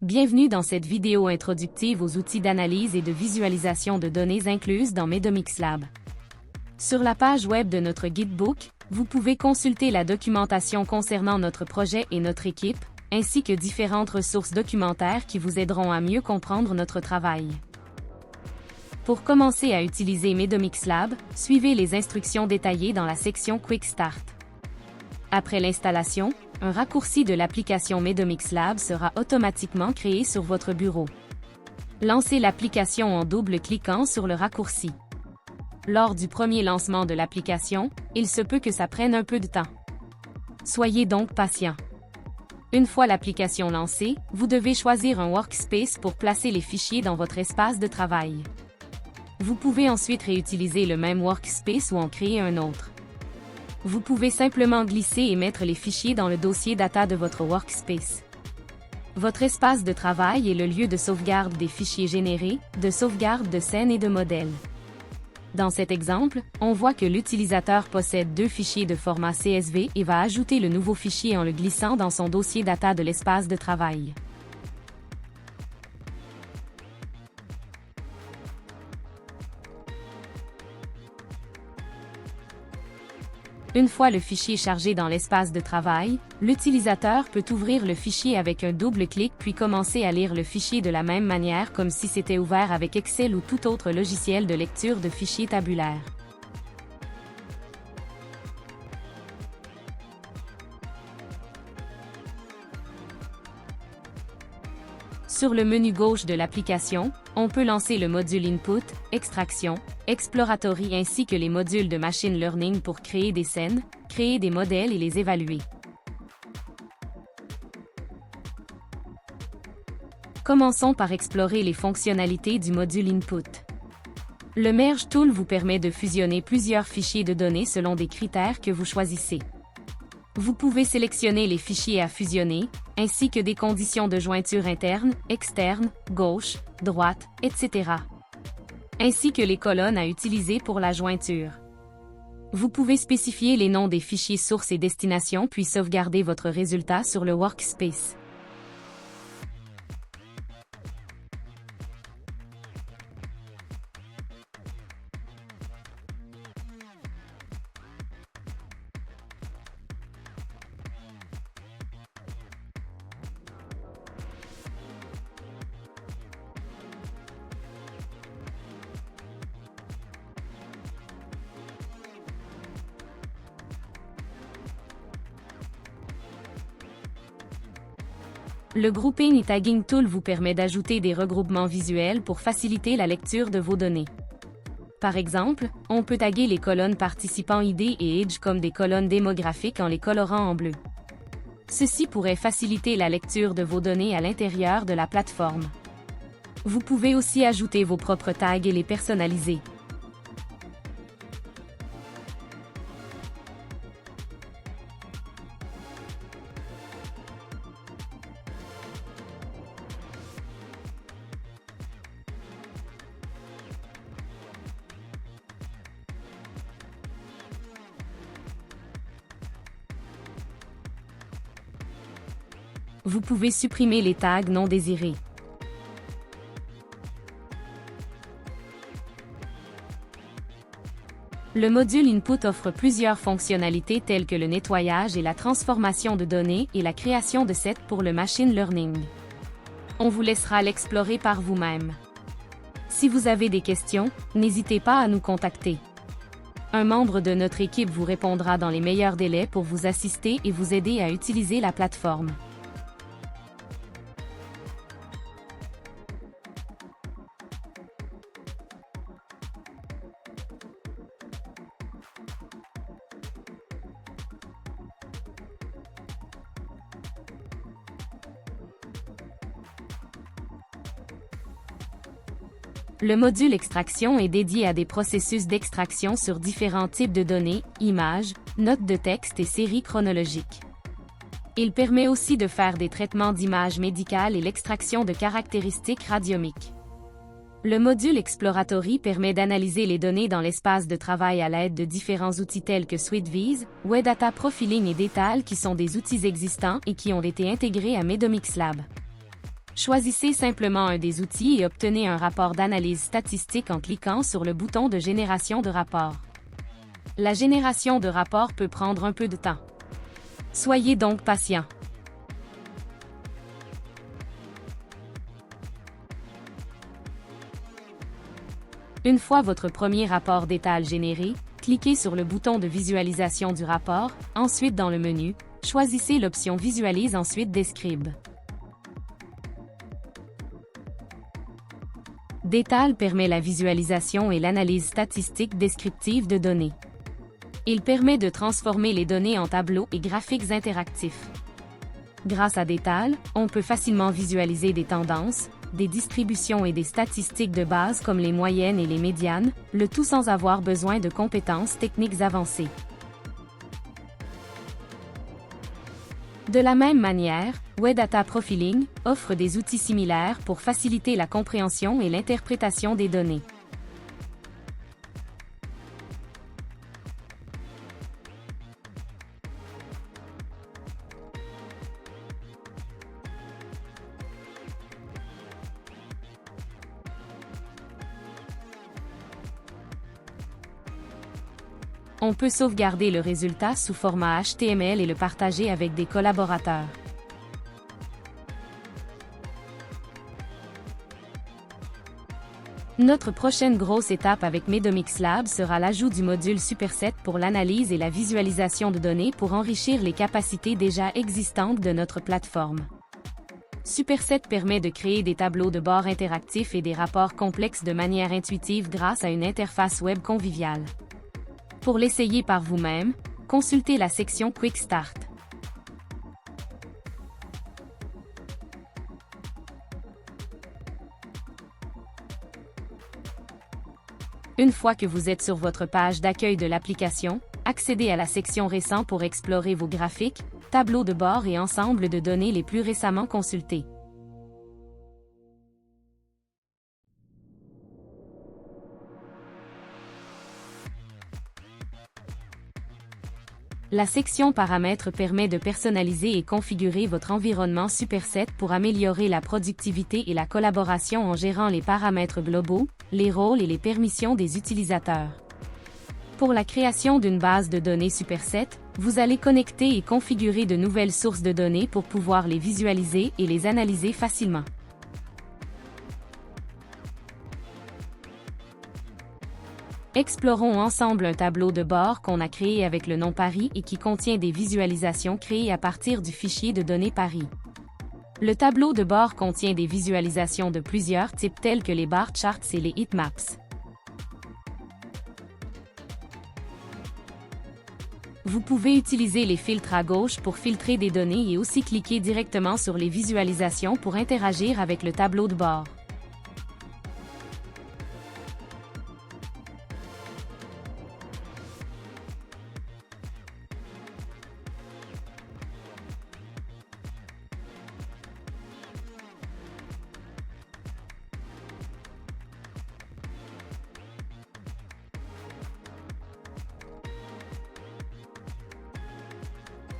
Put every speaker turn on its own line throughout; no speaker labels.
Bienvenue dans cette vidéo introductive aux outils d'analyse et de visualisation de données incluses dans Medomix Lab. Sur la page web de notre guidebook, vous pouvez consulter la documentation concernant notre projet et notre équipe, ainsi que différentes ressources documentaires qui vous aideront à mieux comprendre notre travail. Pour commencer à utiliser Medomix Lab, suivez les instructions détaillées dans la section Quick Start. Après l'installation, un raccourci de l'application Medomix Lab sera automatiquement créé sur votre bureau. Lancez l'application en double-cliquant sur le raccourci. Lors du premier lancement de l'application, il se peut que ça prenne un peu de temps. Soyez donc patient. Une fois l'application lancée, vous devez choisir un workspace pour placer les fichiers dans votre espace de travail. Vous pouvez ensuite réutiliser le même workspace ou en créer un autre. Vous pouvez simplement glisser et mettre les fichiers dans le dossier data de votre workspace. Votre espace de travail est le lieu de sauvegarde des fichiers générés, de sauvegarde de scènes et de modèles. Dans cet exemple, on voit que l'utilisateur possède deux fichiers de format CSV et va ajouter le nouveau fichier en le glissant dans son dossier data de l'espace de travail. Une fois le fichier chargé dans l'espace de travail, l'utilisateur peut ouvrir le fichier avec un double clic puis commencer à lire le fichier de la même manière comme si c'était ouvert avec Excel ou tout autre logiciel de lecture de fichiers tabulaires. Sur le menu gauche de l'application, on peut lancer le module Input, Extraction, Exploratory ainsi que les modules de Machine Learning pour créer des scènes, créer des modèles et les évaluer. Commençons par explorer les fonctionnalités du module Input. Le Merge Tool vous permet de fusionner plusieurs fichiers de données selon des critères que vous choisissez. Vous pouvez sélectionner les fichiers à fusionner, ainsi que des conditions de jointure interne, externe, gauche, droite, etc. ainsi que les colonnes à utiliser pour la jointure. Vous pouvez spécifier les noms des fichiers source et destination puis sauvegarder votre résultat sur le workspace. Le Grouping et Tagging Tool vous permet d'ajouter des regroupements visuels pour faciliter la lecture de vos données. Par exemple, on peut taguer les colonnes participants ID et Age comme des colonnes démographiques en les colorant en bleu. Ceci pourrait faciliter la lecture de vos données à l'intérieur de la plateforme. Vous pouvez aussi ajouter vos propres tags et les personnaliser. Vous pouvez supprimer les tags non désirés. Le module Input offre plusieurs fonctionnalités telles que le nettoyage et la transformation de données et la création de sets pour le machine learning. On vous laissera l'explorer par vous-même. Si vous avez des questions, n'hésitez pas à nous contacter. Un membre de notre équipe vous répondra dans les meilleurs délais pour vous assister et vous aider à utiliser la plateforme. Le module Extraction est dédié à des processus d'extraction sur différents types de données, images, notes de texte et séries chronologiques. Il permet aussi de faire des traitements d'images médicales et l'extraction de caractéristiques radiomiques. Le module Exploratory permet d'analyser les données dans l'espace de travail à l'aide de différents outils tels que SuiteViz, Wdata Profiling et Detal qui sont des outils existants et qui ont été intégrés à Medomix Lab. Choisissez simplement un des outils et obtenez un rapport d'analyse statistique en cliquant sur le bouton de génération de rapport. La génération de rapport peut prendre un peu de temps. Soyez donc patient. Une fois votre premier rapport d'étal généré, cliquez sur le bouton de visualisation du rapport, ensuite dans le menu, choisissez l'option Visualise ensuite Describe. Détal permet la visualisation et l'analyse statistique descriptive de données. Il permet de transformer les données en tableaux et graphiques interactifs. Grâce à Détal, on peut facilement visualiser des tendances, des distributions et des statistiques de base comme les moyennes et les médianes, le tout sans avoir besoin de compétences techniques avancées. De la même manière, Wdata Profiling offre des outils similaires pour faciliter la compréhension et l'interprétation des données. On peut sauvegarder le résultat sous format HTML et le partager avec des collaborateurs. Notre prochaine grosse étape avec Medomix Lab sera l'ajout du module Superset pour l'analyse et la visualisation de données pour enrichir les capacités déjà existantes de notre plateforme. Superset permet de créer des tableaux de bord interactifs et des rapports complexes de manière intuitive grâce à une interface web conviviale. Pour l'essayer par vous-même, consultez la section Quick Start. Une fois que vous êtes sur votre page d'accueil de l'application, accédez à la section Récent pour explorer vos graphiques, tableaux de bord et ensemble de données les plus récemment consultés. La section Paramètres permet de personnaliser et configurer votre environnement Superset pour améliorer la productivité et la collaboration en gérant les paramètres globaux, les rôles et les permissions des utilisateurs. Pour la création d'une base de données Superset, vous allez connecter et configurer de nouvelles sources de données pour pouvoir les visualiser et les analyser facilement. Explorons ensemble un tableau de bord qu'on a créé avec le nom Paris et qui contient des visualisations créées à partir du fichier de données Paris. Le tableau de bord contient des visualisations de plusieurs types tels que les bar charts et les heatmaps. Vous pouvez utiliser les filtres à gauche pour filtrer des données et aussi cliquer directement sur les visualisations pour interagir avec le tableau de bord.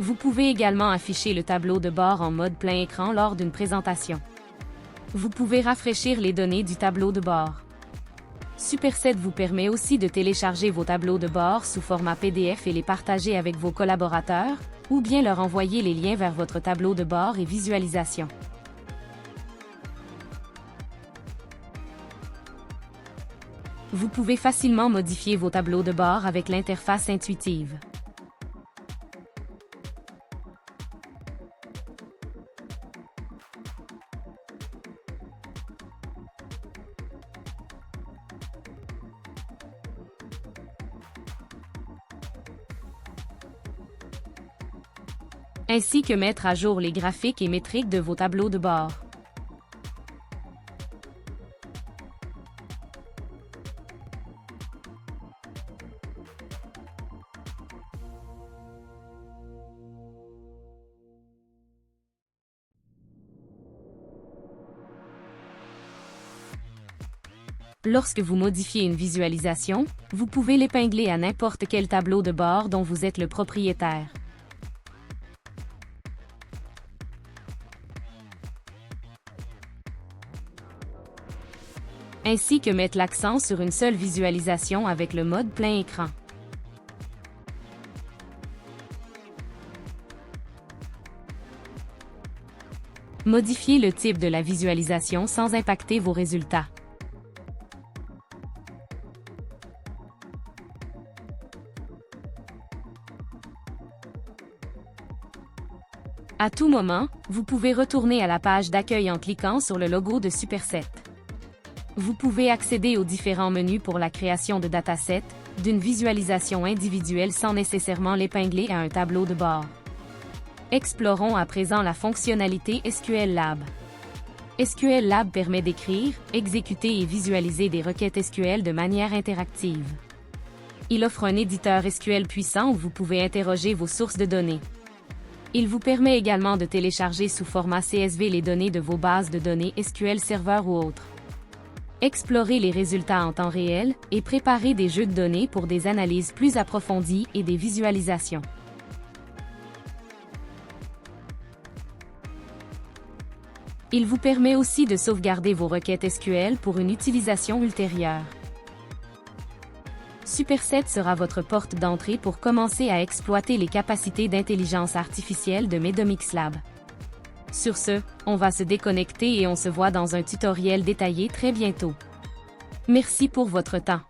Vous pouvez également afficher le tableau de bord en mode plein écran lors d'une présentation. Vous pouvez rafraîchir les données du tableau de bord. Superset vous permet aussi de télécharger vos tableaux de bord sous format PDF et les partager avec vos collaborateurs, ou bien leur envoyer les liens vers votre tableau de bord et visualisation. Vous pouvez facilement modifier vos tableaux de bord avec l'interface intuitive. Ainsi que mettre à jour les graphiques et métriques de vos tableaux de bord. Lorsque vous modifiez une visualisation, vous pouvez l'épingler à n'importe quel tableau de bord dont vous êtes le propriétaire. ainsi que mettre l'accent sur une seule visualisation avec le mode plein écran. Modifiez le type de la visualisation sans impacter vos résultats. À tout moment, vous pouvez retourner à la page d'accueil en cliquant sur le logo de Superset. Vous pouvez accéder aux différents menus pour la création de datasets, d'une visualisation individuelle sans nécessairement l'épingler à un tableau de bord. Explorons à présent la fonctionnalité SQL Lab. SQL Lab permet d'écrire, exécuter et visualiser des requêtes SQL de manière interactive. Il offre un éditeur SQL puissant où vous pouvez interroger vos sources de données. Il vous permet également de télécharger sous format CSV les données de vos bases de données SQL Server ou autres. Explorez les résultats en temps réel et préparez des jeux de données pour des analyses plus approfondies et des visualisations. Il vous permet aussi de sauvegarder vos requêtes SQL pour une utilisation ultérieure. Superset sera votre porte d'entrée pour commencer à exploiter les capacités d'intelligence artificielle de Medomix Lab. Sur ce, on va se déconnecter et on se voit dans un tutoriel détaillé très bientôt. Merci pour votre temps.